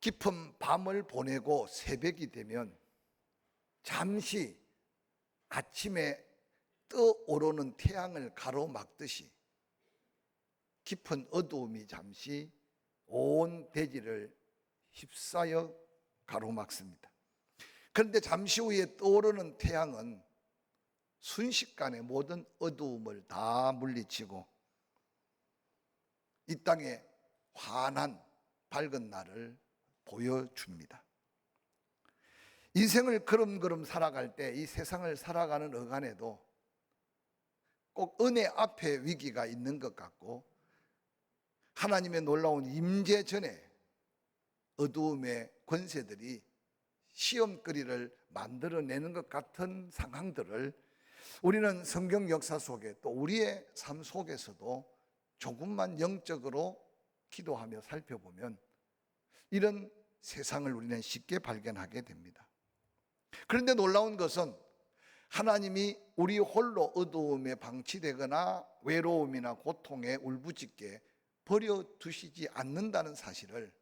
깊은 밤을 보내고 새벽이 되면 잠시 아침에 떠오르는 태양을 가로막듯이 깊은 어두움이 잠시 온 대지를 휩싸여 가로막습니다. 그런데 잠시 후에 떠오르는 태양은 순식간에 모든 어두움을 다 물리치고 이 땅에 환한 밝은 날을 보여줍니다. 인생을 걸음걸음 살아갈 때 이 세상을 살아가는 어간에도 꼭 은혜 앞에 위기가 있는 것 같고 하나님의 놀라운 임재 전에 어두움의 권세들이 시험거리를 만들어내는 것 같은 상황들을 우리는 성경 역사 속에 또 우리의 삶 속에서도 조금만 영적으로 기도하며 살펴보면 이런 세상을 우리는 쉽게 발견하게 됩니다. 그런데 놀라운 것은 하나님이 우리 홀로 어두움에 방치되거나 외로움이나 고통에 울부짖게 버려두시지 않는다는 사실을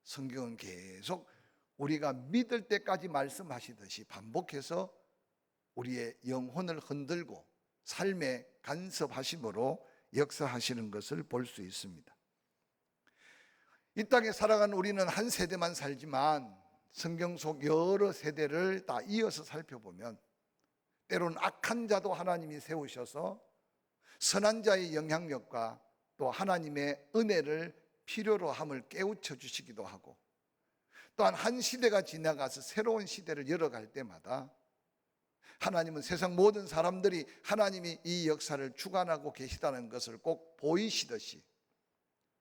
성경은 계속 우리가 믿을 때까지 말씀하시듯이 반복해서 우리의 영혼을 흔들고 삶의 간섭하심으로 역사하시는 것을 볼 수 있습니다. 이 땅에 살아가는 우리는 한 세대만 살지만 성경 속 여러 세대를 다 이어서 살펴보면 때로는 악한 자도 하나님이 세우셔서 선한 자의 영향력과 또 하나님의 은혜를 필요로 함을 깨우쳐 주시기도 하고 또한 한 시대가 지나가서 새로운 시대를 열어갈 때마다 하나님은 세상 모든 사람들이 하나님이 이 역사를 주관하고 계시다는 것을 꼭 보이시듯이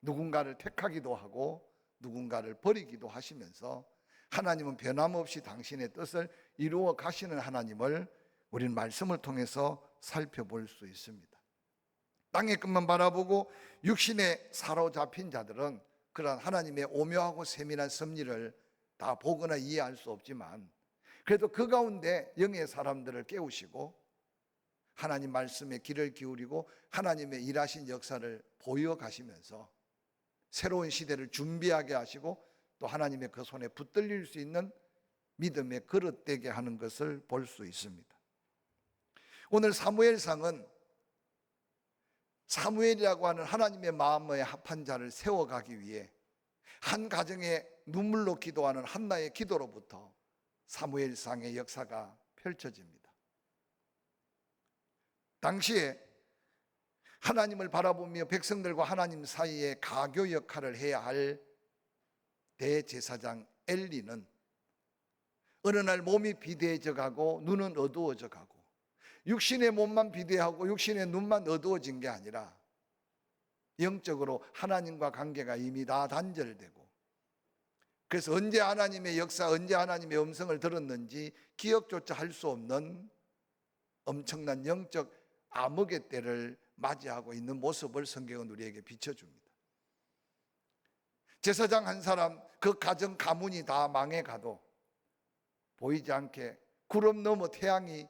누군가를 택하기도 하고 누군가를 버리기도 하시면서 하나님은 변함없이 당신의 뜻을 이루어 가시는 하나님을 우리는 말씀을 통해서 살펴볼 수 있습니다. 땅의 끝만 바라보고 육신에 사로잡힌 자들은 그러한 하나님의 오묘하고 세밀한 섭리를 다 보거나 이해할 수 없지만 그래도 그 가운데 영의 사람들을 깨우시고 하나님 말씀에 귀를 기울이고 하나님의 일하신 역사를 보여가시면서 새로운 시대를 준비하게 하시고 또 하나님의 그 손에 붙들릴 수 있는 믿음의 그릇되게 하는 것을 볼 수 있습니다. 오늘 사무엘상은 사무엘이라고 하는 하나님의 마음에 합한 자를 세워가기 위해 한 가정의 눈물로 기도하는 한나의 기도로부터 사무엘상의 역사가 펼쳐집니다. 당시에 하나님을 바라보며 백성들과 하나님 사이에 가교 역할을 해야 할 대제사장 엘리는 어느 날 몸이 비대해져 가고 눈은 어두워져 가고 육신의 몸만 비대하고 육신의 눈만 어두워진 게 아니라 영적으로 하나님과 관계가 이미 다 단절되고 그래서 언제 하나님의 역사, 언제 하나님의 음성을 들었는지 기억조차 할 수 없는 엄청난 영적 암흑의 때를 맞이하고 있는 모습을 성경은 우리에게 비춰줍니다. 제사장 한 사람, 그 가정 가문이 다 망해가도 보이지 않게 구름 너머 태양이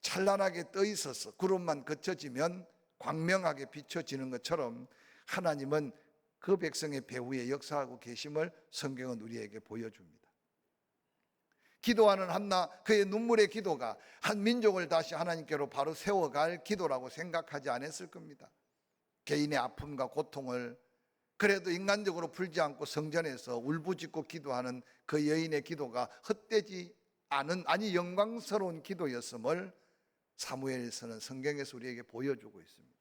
찬란하게 떠 있어서 구름만 그쳐지면 광명하게 비춰지는 것처럼 하나님은 그 백성의 배후에 역사하고 계심을 성경은 우리에게 보여줍니다. 기도하는 한나, 그의 눈물의 기도가 한 민족을 다시 하나님께로 바로 세워갈 기도라고 생각하지 않았을 겁니다. 개인의 아픔과 고통을 그래도 인간적으로 풀지 않고 성전에서 울부짖고 기도하는 그 여인의 기도가 헛되지 않은, 아니 영광스러운 기도였음을 사무엘서는 성경에서 우리에게 보여주고 있습니다.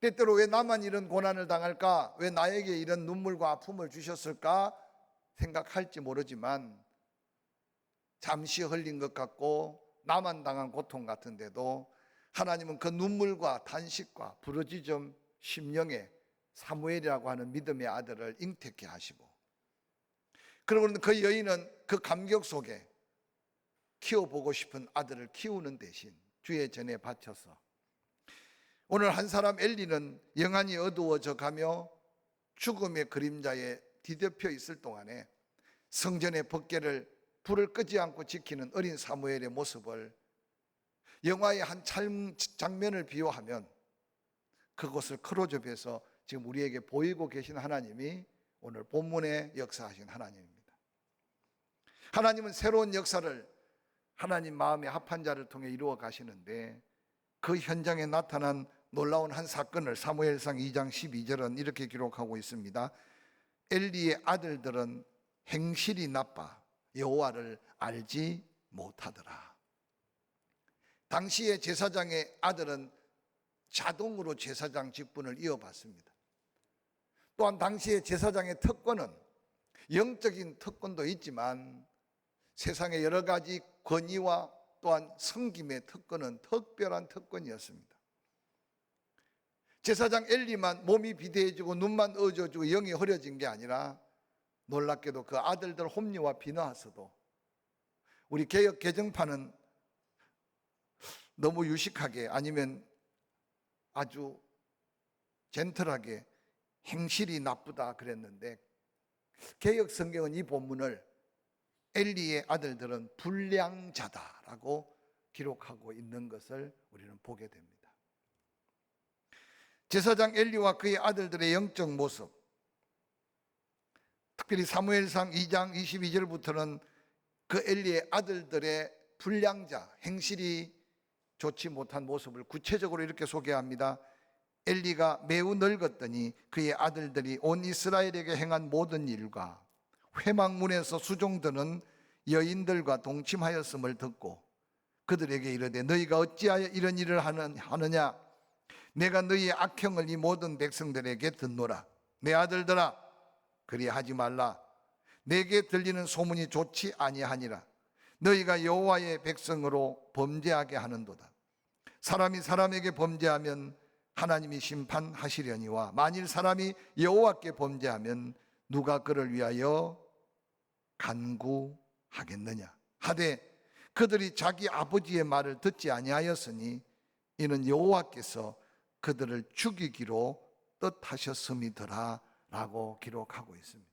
때때로 왜 나만 이런 고난을 당할까? 왜 나에게 이런 눈물과 아픔을 주셨을까? 생각할지 모르지만 잠시 흘린 것 같고 나만 당한 고통 같은데도 하나님은 그 눈물과 탄식과 부르짖음 심령에 사무엘이라고 하는 믿음의 아들을 잉태케 하시고 그러고 그 여인은 그 감격 속에 키워보고 싶은 아들을 키우는 대신 주의 전에 바쳐서 오늘 한 사람 엘리는 영안이 어두워져 가며 죽음의 그림자에 뒤덮여 있을 동안에 성전의 법궤를 불을 끄지 않고 지키는 어린 사무엘의 모습을 영화의 한 장면을 비유하면 그것을 크로즈업해서 지금 우리에게 보이고 계신 하나님이 오늘 본문에 역사하신 하나님입니다. 하나님은 새로운 역사를 하나님 마음에 합한 자를 통해 이루어 가시는데, 그 현장에 나타난 놀라운 한 사건을 사무엘상 2장 12절은 이렇게 기록하고 있습니다. 엘리의 아들들은 행실이 나빠 여호와를 알지 못하더라. 당시의 제사장의 아들은 자동으로 제사장 직분을 이어받습니다. 또한 당시의 제사장의 특권은 영적인 특권도 있지만 세상의 여러 가지 권위와 또한 섬김의 특권은 특별한 특권이었습니다. 제사장 엘리만 몸이 비대해지고 눈만 어두워지고 영이 흐려진 게 아니라 놀랍게도 그 아들들 홈리와 비느하스도, 우리 개역 개정판은 너무 유식하게 아니면 아주 젠틀하게 행실이 나쁘다 그랬는데, 개역 성경은 이 본문을 엘리의 아들들은 불량자다라고 기록하고 있는 것을 우리는 보게 됩니다. 제사장 엘리와 그의 아들들의 영적 모습, 특별히 사무엘상 2장 22절부터는 그 엘리의 아들들의 불량자, 행실이 좋지 못한 모습을 구체적으로 이렇게 소개합니다. 엘리가 매우 늙었더니 그의 아들들이 온 이스라엘에게 행한 모든 일과 회막문에서 수종드는 여인들과 동침하였음을 듣고 그들에게 이르되 너희가 어찌하여 이런 일을 하느냐? 내가 너희의 악행을 이 모든 백성들에게 듣노라. 내 아들들아, 그리하지 말라. 내게 들리는 소문이 좋지 아니하니라. 너희가 여호와의 백성으로 범죄하게 하는도다. 사람이 사람에게 범죄하면 하나님이 심판하시려니와 만일 사람이 여호와께 범죄하면 누가 그를 위하여 간구하겠느냐 하되 그들이 자기 아버지의 말을 듣지 아니하였으니 이는 여호와께서 그들을 죽이기로 뜻하셨음이더라 라고 기록하고 있습니다.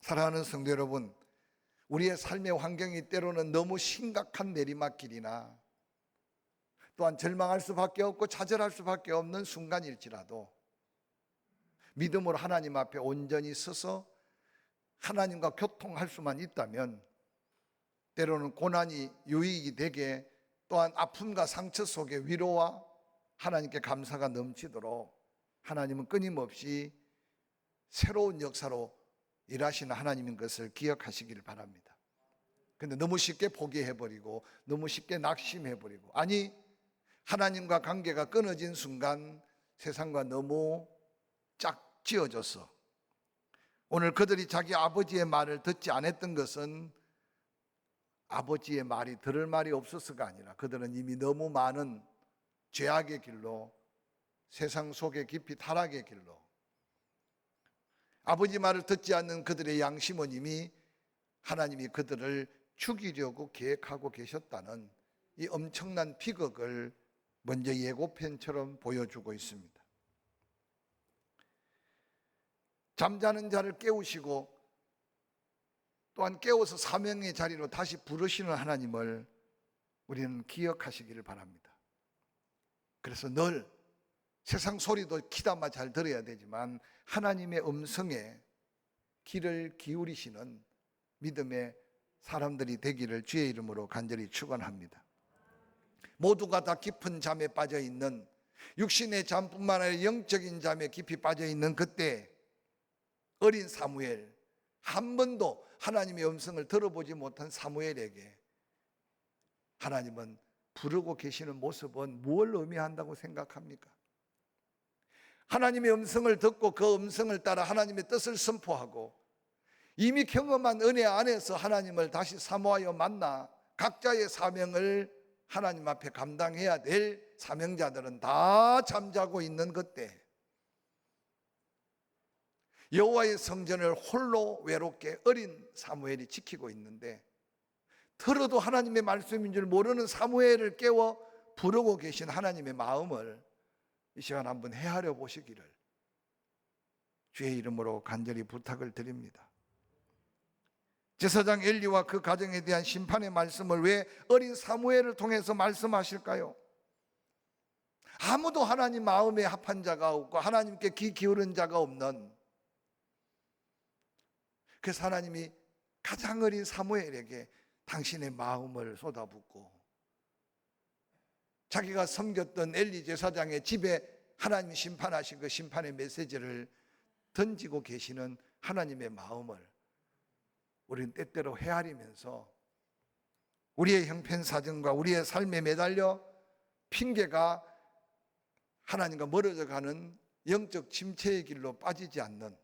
사랑하는 성도 여러분, 우리의 삶의 환경이 때로는 너무 심각한 내리막길이나 또한 절망할 수밖에 없고 좌절할 수밖에 없는 순간일지라도 믿음으로 하나님 앞에 온전히 서서 하나님과 교통할 수만 있다면 때로는 고난이 유익이 되게, 또한 아픔과 상처 속에 위로와 하나님께 감사가 넘치도록 하나님은 끊임없이 새로운 역사로 일하시는 하나님인 것을 기억하시기를 바랍니다. 그런데 너무 쉽게 포기해버리고 너무 쉽게 낙심해버리고, 아니 하나님과 관계가 끊어진 순간 세상과 너무 짝지어져서 오늘 그들이 자기 아버지의 말을 듣지 않았던 것은 아버지의 말이 들을 말이 없어서가 아니라 그들은 이미 너무 많은 죄악의 길로, 세상 속에 깊이 타락의 길로, 아버지 말을 듣지 않는 그들의 양심은 이미 하나님이 그들을 죽이려고 계획하고 계셨다는 이 엄청난 비극을 먼저 예고편처럼 보여주고 있습니다. 잠자는 자를 깨우시고 또한 깨워서 사명의 자리로 다시 부르시는 하나님을 우리는 기억하시기를 바랍니다. 그래서 늘 세상 소리도 귀담아 잘 들어야 되지만 하나님의 음성에 귀를 기울이시는 믿음의 사람들이 되기를 주의 이름으로 간절히 축원합니다. 모두가 다 깊은 잠에 빠져 있는, 육신의 잠뿐만 아니라 영적인 잠에 깊이 빠져 있는 그때 어린 사무엘, 한 번도 하나님의 음성을 들어보지 못한 사무엘에게 하나님은 부르고 계시는 모습은 무엇을 의미한다고 생각합니까? 하나님의 음성을 듣고 그 음성을 따라 하나님의 뜻을 선포하고 이미 경험한 은혜 안에서 하나님을 다시 사모하여 만나 각자의 사명을 하나님 앞에 감당해야 될 사명자들은 다 잠자고 있는 그때 여호와의 성전을 홀로 외롭게 어린 사무엘이 지키고 있는데, 들어도 하나님의 말씀인 줄 모르는 사무엘을 깨워 부르고 계신 하나님의 마음을 이 시간 한번 헤아려 보시기를 주의 이름으로 간절히 부탁을 드립니다. 제사장 엘리와 그 가정에 대한 심판의 말씀을 왜 어린 사무엘을 통해서 말씀하실까요? 아무도 하나님 마음에 합한 자가 없고 하나님께 귀 기울인 자가 없는, 그래서 하나님이 가장 어린 사무엘에게 당신의 마음을 쏟아붓고 자기가 섬겼던 엘리 제사장의 집에 하나님이 심판하신 그 심판의 메시지를 던지고 계시는 하나님의 마음을 우리는 때때로 헤아리면서 우리의 형편사정과 우리의 삶에 매달려 핑계가 하나님과 멀어져 가는 영적 침체의 길로 빠지지 않는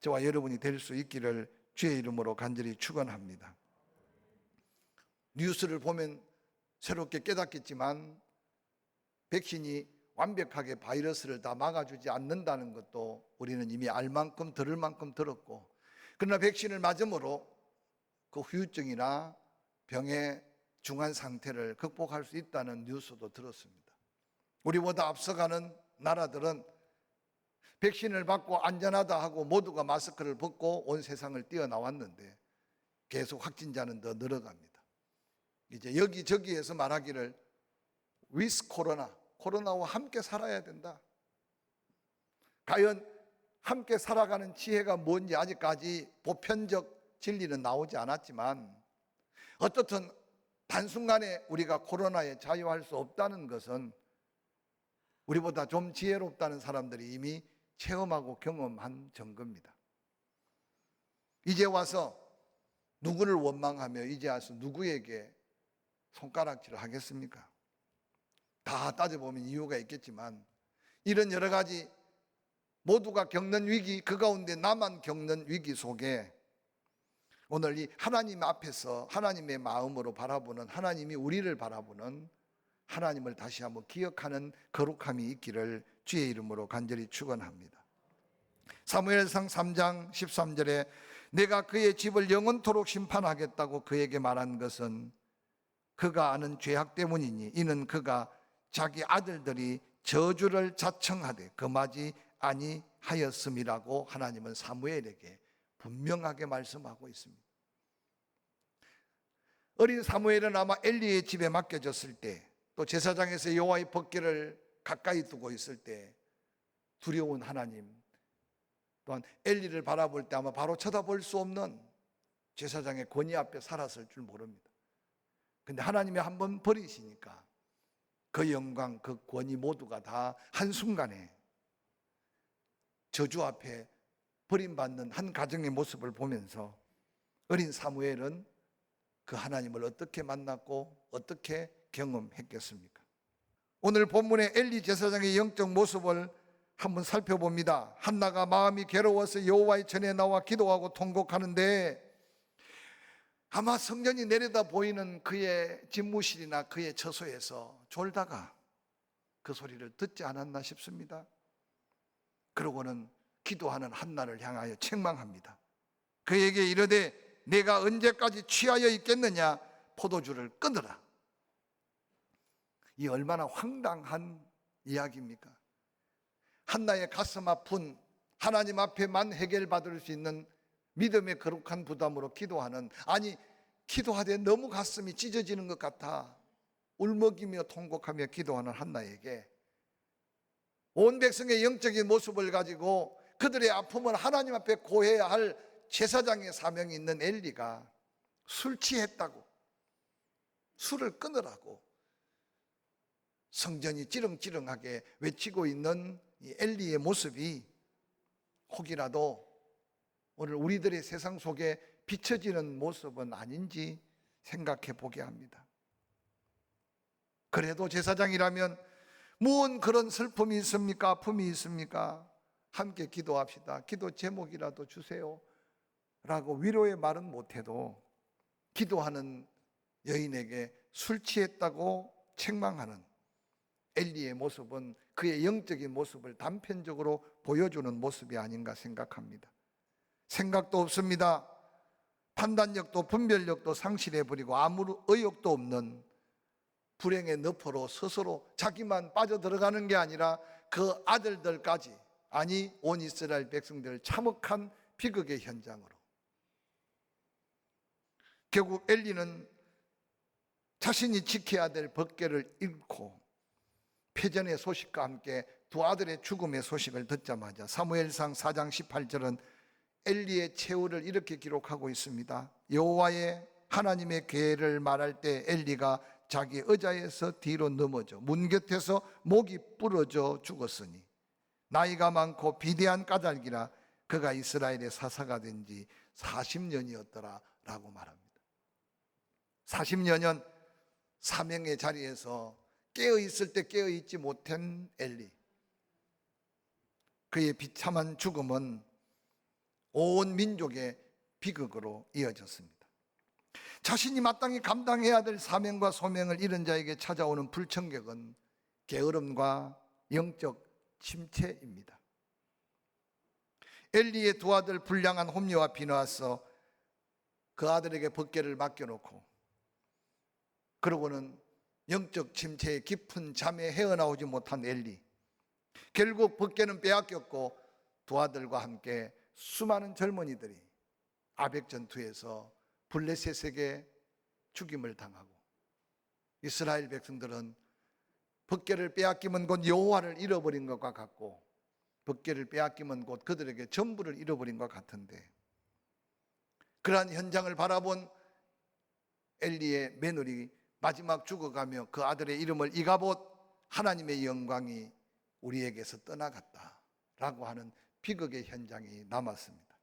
저와 여러분이 될 수 있기를 주의 이름으로 간절히 축원합니다. 뉴스를 보면 새롭게 깨닫겠지만 백신이 완벽하게 바이러스를 다 막아주지 않는다는 것도 우리는 이미 알 만큼 들을 만큼 들었고, 그러나 백신을 맞음으로 그 후유증이나 병의 중한 상태를 극복할 수 있다는 뉴스도 들었습니다. 우리보다 앞서가는 나라들은 백신을 받고 안전하다 하고 모두가 마스크를 벗고 온 세상을 뛰어나왔는데 계속 확진자는 더 늘어갑니다. 이제 여기저기에서 말하기를 위스 코로나, 코로나와 함께 살아야 된다. 과연 함께 살아가는 지혜가 뭔지 아직까지 보편적 진리는 나오지 않았지만 어떻든 단순간에 우리가 코로나에 자유할 수 없다는 것은 우리보다 좀 지혜롭다는 사람들이 이미 체험하고 경험한 증거입니다. 이제 와서 누구를 원망하며 이제 와서 누구에게 손가락질을 하겠습니까? 다 따져보면 이유가 있겠지만 이런 여러 가지 모두가 겪는 위기, 그 가운데 나만 겪는 위기 속에 오늘 이 하나님 앞에서 하나님의 마음으로 바라보는, 하나님이 우리를 바라보는 하나님을 다시 한번 기억하는 거룩함이 있기를 주의 이름으로 간절히 축원합니다. 사무엘상 3장 13절에 내가 그의 집을 영원토록 심판하겠다고 그에게 말한 것은 그가 아는 죄악 때문이니 이는 그가 자기 아들들이 저주를 자청하되 금하지 아니하였음이라고 하나님은 사무엘에게 분명하게 말씀하고 있습니다. 어린 사무엘은 아마 엘리의 집에 맡겨졌을 때, 또 제사장에서 여호와의 법궤를 가까이 두고 있을 때 두려운 하나님, 또한 엘리를 바라볼 때 아마 바로 쳐다볼 수 없는 제사장의 권위 앞에 살았을 줄 모릅니다. 근데 하나님이 한번 버리시니까 그 영광, 그 권위 모두가 다 한순간에 저주 앞에 버림받는 한 가정의 모습을 보면서 어린 사무엘은 그 하나님을 어떻게 만났고 어떻게 경험했겠습니까? 오늘 본문의 엘리 제사장의 영적 모습을 한번 살펴봅니다. 한나가 마음이 괴로워서 여호와의 전에 나와 기도하고 통곡하는데 아마 성전이 내려다 보이는 그의 집무실이나 그의 처소에서 졸다가 그 소리를 듣지 않았나 싶습니다. 그러고는 기도하는 한나를 향하여 책망합니다. 그에게 이르되 내가 언제까지 취하여 있겠느냐, 포도주를 끊으라. 이 얼마나 황당한 이야기입니까? 한나의 가슴 아픈, 하나님 앞에만 해결받을 수 있는 믿음의 거룩한 부담으로 기도하는, 아니 기도하되 너무 가슴이 찢어지는 것 같아 울먹이며 통곡하며 기도하는 한나에게 온 백성의 영적인 모습을 가지고 그들의 아픔을 하나님 앞에 고해야 할 제사장의 사명이 있는 엘리가 술 취했다고, 술을 끊으라고 성전이 찌렁찌렁하게 외치고 있는 이 엘리의 모습이 혹이라도 오늘 우리들의 세상 속에 비춰지는 모습은 아닌지 생각해 보게 합니다. 그래도 제사장이라면 무슨 그런 슬픔이 있습니까? 아픔이 있습니까? 함께 기도합시다. 기도 제목이라도 주세요 라고 위로의 말은 못해도 기도하는 여인에게 술 취했다고 책망하는 엘리의 모습은 그의 영적인 모습을 단편적으로 보여주는 모습이 아닌가 생각합니다. 생각도 없습니다. 판단력도 분별력도 상실해버리고 아무 의욕도 없는 불행의 너퍼로 스스로 자기만 빠져들어가는 게 아니라 그 아들들까지, 아니 온 이스라엘 백성들을 참혹한 비극의 현장으로. 결국 엘리는 자신이 지켜야 될 법궤를 잃고 패전의 소식과 함께 두 아들의 죽음의 소식을 듣자마자 사무엘상 4장 18절은 엘리의 최후를 이렇게 기록하고 있습니다. 여호와의 하나님의 계를 말할 때 엘리가 자기 의자에서 뒤로 넘어져 문 곁에서 목이 부러져 죽었으니 나이가 많고 비대한 까닭이라 그가 이스라엘의 사사가 된 지 40년이었더라 라고 말합니다. 40여년 사명의 자리에서 깨어있을 때 깨어있지 못한 엘리, 그의 비참한 죽음은 온 민족의 비극으로 이어졌습니다. 자신이 마땅히 감당해야 될 사명과 소명을 잃은 자에게 찾아오는 불청객은 게으름과 영적 침체입니다. 엘리의 두 아들 불량한 홈리와 비나와서 그 아들에게 법궤를 맡겨놓고 그러고는 영적 침체의 깊은 잠에 헤어나오지 못한 엘리, 결국 법궤는 빼앗겼고 두 아들과 함께 수많은 젊은이들이 아벡 전투에서 블레셋에게 죽임을 당하고 이스라엘 백성들은 법궤를 빼앗기면 곧 여호와를 잃어버린 것과 같고 법궤를 빼앗기면 곧 그들에게 전부를 잃어버린 것 같은데, 그러한 현장을 바라본 엘리의 며느리 마지막 죽어가며 그 아들의 이름을 이가봇, 하나님의 영광이 우리에게서 떠나갔다라고 하는 비극의 현장이 남았습니다.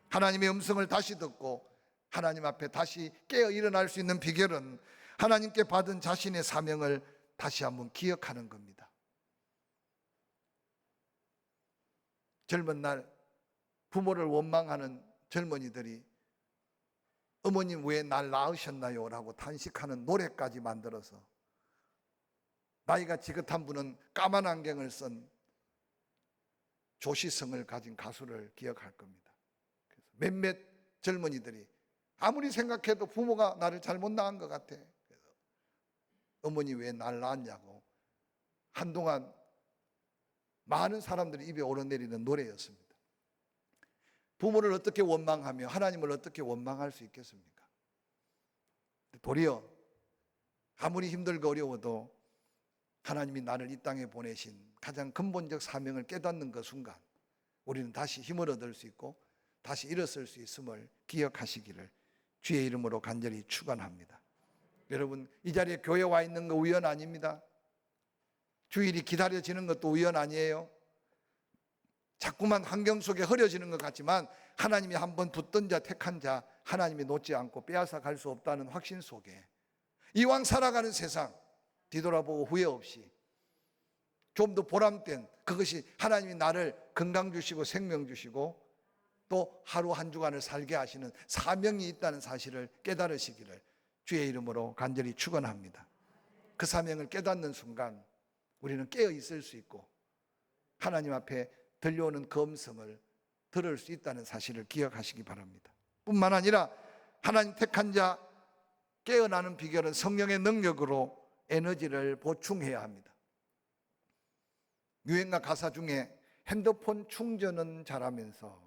하나님의 음성을 다시 듣고 하나님 앞에 다시 깨어 일어날 수 있는 비결은 하나님께 받은 자신의 사명을 다시 한번 기억하는 겁니다. 젊은 날 부모를 원망하는 젊은이들이 어머님 왜 날 낳으셨나요? 라고 탄식하는 노래까지 만들어서 나이가 지긋한 분은 까만 안경을 쓴 조시성을 가진 가수를 기억할 겁니다. 그래서 몇몇 젊은이들이 아무리 생각해도 부모가 나를 잘못 낳은 것 같아. 그래서 어머니 왜 날 낳았냐고 한동안 많은 사람들이 입에 오르내리는 노래였습니다. 부모를 어떻게 원망하며 하나님을 어떻게 원망할 수 있겠습니까? 도리어 아무리 힘들고 어려워도 하나님이 나를 이 땅에 보내신 가장 근본적 사명을 깨닫는 그 순간 우리는 다시 힘을 얻을 수 있고 다시 일어설 수 있음을 기억하시기를 주의 이름으로 간절히 축원합니다. 여러분, 이 자리에 교회 와 있는 거 우연 아닙니다. 주일이 기다려지는 것도 우연 아니에요. 자꾸만 환경 속에 흐려지는 것 같지만 하나님이 한번 붙든 자, 택한 자 하나님이 놓지 않고 빼앗아 갈 수 없다는 확신 속에 이왕 살아가는 세상 뒤돌아보고 후회 없이 좀 더 보람된, 그것이 하나님이 나를 건강 주시고 생명 주시고 또 하루 한 주간을 살게 하시는 사명이 있다는 사실을 깨달으시기를 주의 이름으로 간절히 축원합니다. 그 사명을 깨닫는 순간 우리는 깨어 있을 수 있고 하나님 앞에 들려오는 그 음성을 들을 수 있다는 사실을 기억하시기 바랍니다. 뿐만 아니라 하나님 택한 자 깨어나는 비결은 성령의 능력으로 에너지를 보충해야 합니다. 유행가 가사 중에 핸드폰 충전은 잘하면서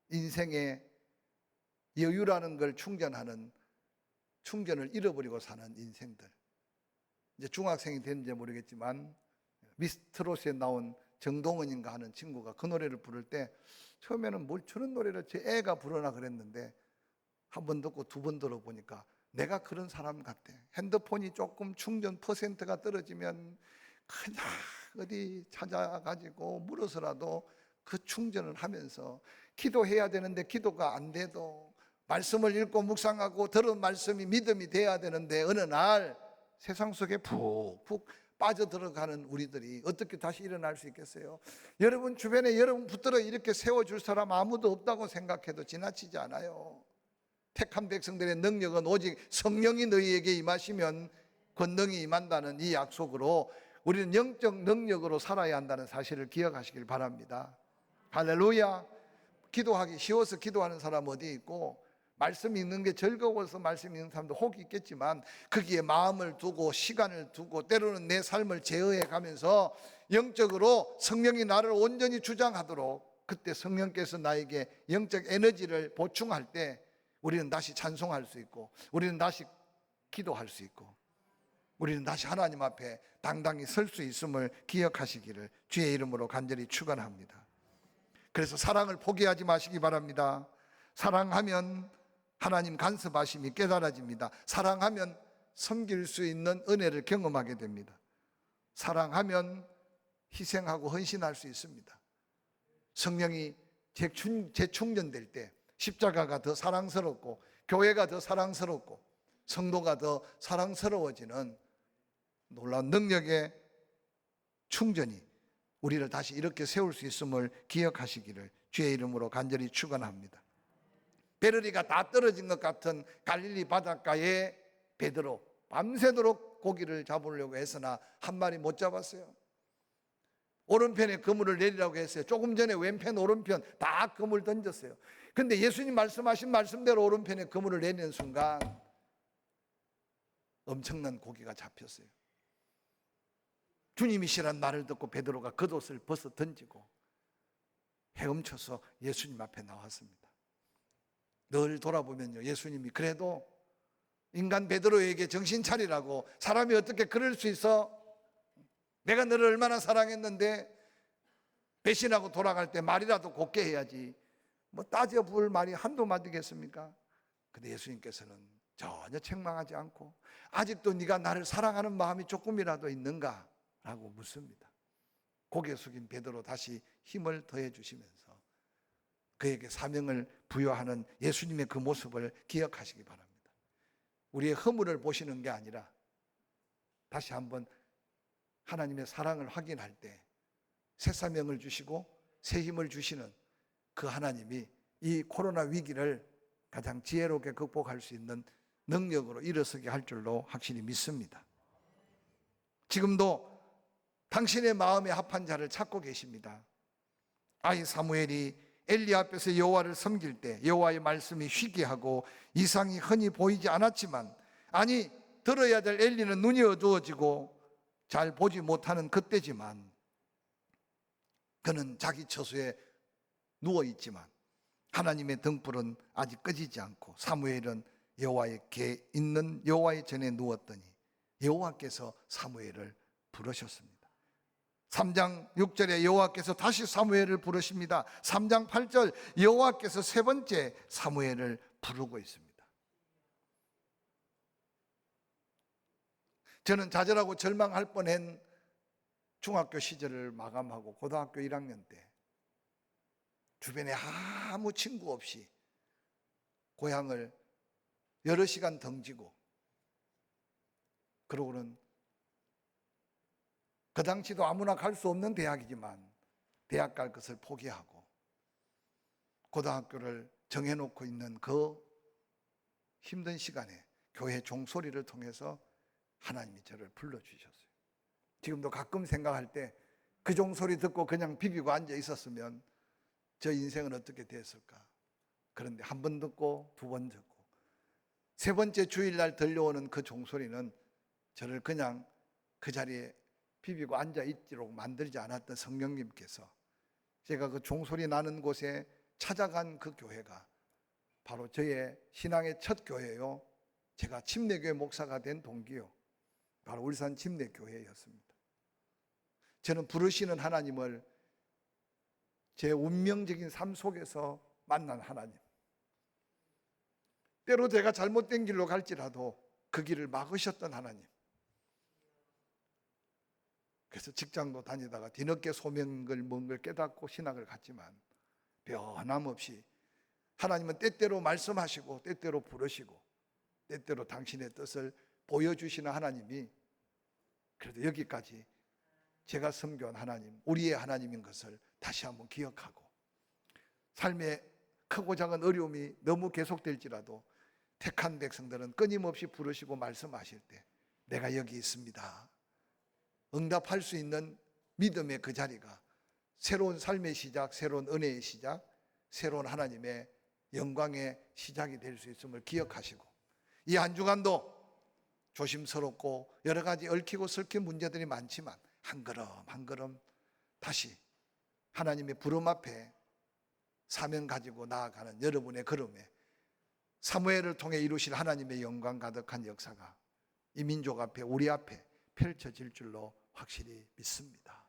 인생의 여유라는 걸 충전하는 충전을 잃어버리고 사는 인생들. 이제 중학생이 됐는지 모르겠지만 미스트롯에 나온 정동원인가 하는 친구가 그 노래를 부를 때 처음에는 뭘 저런 노래를 제 애가 부르나 그랬는데 한 번 듣고 두 번 들어보니까 내가 그런 사람 같아. 핸드폰이 조금 충전 퍼센트가 떨어지면 그냥 어디 찾아가지고 물어서라도 그 충전을 하면서 기도해야 되는데 기도가 안 돼도 말씀을 읽고 묵상하고 들은 말씀이 믿음이 돼야 되는데 어느 날 세상 속에 푹푹 빠져들어가는 우리들이 어떻게 다시 일어날 수 있겠어요? 여러분 주변에 여러분 붙들어 이렇게 세워줄 사람 아무도 없다고 생각해도 지나치지 않아요. 택한 백성들의 능력은 오직 성령이 너희에게 임하시면 권능이 임한다는 이 약속으로 우리는 영적 능력으로 살아야 한다는 사실을 기억하시길 바랍니다. 할렐루야. 기도하기 쉬워서 기도하는 사람 어디 있고 말씀 읽는 게 즐거워서 말씀 읽는 사람도 혹 있겠지만 거기에 마음을 두고 시간을 두고 때로는 내 삶을 제어해 가면서 영적으로 성령이 나를 온전히 주장하도록 그때 성령께서 나에게 영적 에너지를 보충할 때 우리는 다시 찬송할 수 있고 우리는 다시 기도할 수 있고 우리는 다시 하나님 앞에 당당히 설 수 있음을 기억하시기를 주의 이름으로 간절히 축원합니다. 그래서 사랑을 포기하지 마시기 바랍니다. 사랑하면 하나님 간섭하심이 깨달아집니다. 사랑하면 섬길 수 있는 은혜를 경험하게 됩니다. 사랑하면 희생하고 헌신할 수 있습니다. 성령이 재충전될 때 십자가가 더 사랑스럽고 교회가 더 사랑스럽고 성도가 더 사랑스러워지는 놀라운 능력의 충전이 우리를 다시 이렇게 세울 수 있음을 기억하시기를 주의 이름으로 간절히 축원합니다. 베르리가 다 떨어진 것 같은 갈릴리 바닷가에 베드로 밤새도록 고기를 잡으려고 했으나 한 마리 못 잡았어요. 오른편에 그물을 내리라고 했어요. 조금 전에 왼편 오른편 다 그물 던졌어요. 근데 예수님 말씀하신 말씀대로 오른편에 그물을 내리는 순간 엄청난 고기가 잡혔어요. 주님이시란 말을 듣고 베드로가 겉옷을 벗어 던지고 헤엄쳐서 예수님 앞에 나왔습니다. 늘 돌아보면요, 예수님이 그래도 인간 베드로에게 정신 차리라고, 사람이 어떻게 그럴 수 있어? 내가 너를 얼마나 사랑했는데 배신하고 돌아갈 때 말이라도 곱게 해야지, 뭐 따져볼 말이 한두 마디겠습니까? 근데 예수님께서는 전혀 책망하지 않고 아직도 네가 나를 사랑하는 마음이 조금이라도 있는가? 라고 묻습니다. 고개 숙인 베드로 다시 힘을 더해 주시면서 그에게 사명을 부여하는 예수님의 그 모습을 기억하시기 바랍니다. 우리의 허물을 보시는 게 아니라 다시 한번 하나님의 사랑을 확인할 때 새 사명을 주시고 새 힘을 주시는 그 하나님이 이 코로나 위기를 가장 지혜롭게 극복할 수 있는 능력으로 일어서게 할 줄로 확실히 믿습니다. 지금도 당신의 마음에 합한 자를 찾고 계십니다. 아이 사무엘이 엘리 앞에서 여호와를 섬길 때 여호와의 말씀이 희귀하고 이상이 흔히 보이지 않았지만, 아니 들어야 될 엘리는 눈이 어두워지고 잘 보지 못하는 그때지만 그는 자기 처소에 누워있지만 하나님의 등불은 아직 꺼지지 않고 사무엘은 여호와의 궤 있는 여호와의 전에 누웠더니 여호와께서 사무엘을 부르셨습니다. 3장 6절에 여호와께서 다시 사무엘을 부르십니다. 3장 8절 여호와께서 세 번째 사무엘을 부르고 있습니다. 저는 좌절하고 절망할 뻔한 중학교 시절을 마감하고 고등학교 1학년 때 주변에 아무 친구 없이 고향을 여러 시간 등지고, 그러고는 그 당시도 아무나 갈 수 없는 대학이지만 대학 갈 것을 포기하고 고등학교를 정해놓고 있는 그 힘든 시간에 교회 종소리를 통해서 하나님이 저를 불러주셨어요. 지금도 가끔 생각할 때 그 종소리 듣고 그냥 비비고 앉아 있었으면 저 인생은 어떻게 됐을까. 그런데 한 번 듣고 두 번 듣고 세 번째 주일날 들려오는 그 종소리는 저를 그냥 그 자리에 비비고 앉아 있도록 만들지 않았던 성령님께서 제가 그 종소리 나는 곳에 찾아간 그 교회가 바로 저의 신앙의 첫 교회요, 제가 침례교회 목사가 된 동기요, 바로 울산 침례교회였습니다. 저는 부르시는 하나님을 제 운명적인 삶 속에서 만난 하나님, 때로 제가 잘못된 길로 갈지라도 그 길을 막으셨던 하나님. 그래서 직장도 다니다가 뒤늦게 소명을 뭔 걸 깨닫고 신학을 갔지만 변함없이 하나님은 때때로 말씀하시고 때때로 부르시고 때때로 당신의 뜻을 보여주시는 하나님이 그래도 여기까지 제가 섬겨온 하나님, 우리의 하나님인 것을 다시 한번 기억하고, 삶의 크고 작은 어려움이 너무 계속될지라도 택한 백성들은 끊임없이 부르시고 말씀하실 때 내가 여기 있습니다, 응답할 수 있는 믿음의 그 자리가 새로운 삶의 시작, 새로운 은혜의 시작, 새로운 하나님의 영광의 시작이 될 수 있음을 기억하시고, 이 한 주간도 조심스럽고 여러 가지 얽히고 설킨 문제들이 많지만 한 걸음 한 걸음 다시 하나님의 부름 앞에 사명 가지고 나아가는 여러분의 걸음에 사무엘을 통해 이루실 하나님의 영광 가득한 역사가 이 민족 앞에, 우리 앞에 펼쳐질 줄로 확실히 믿습니다.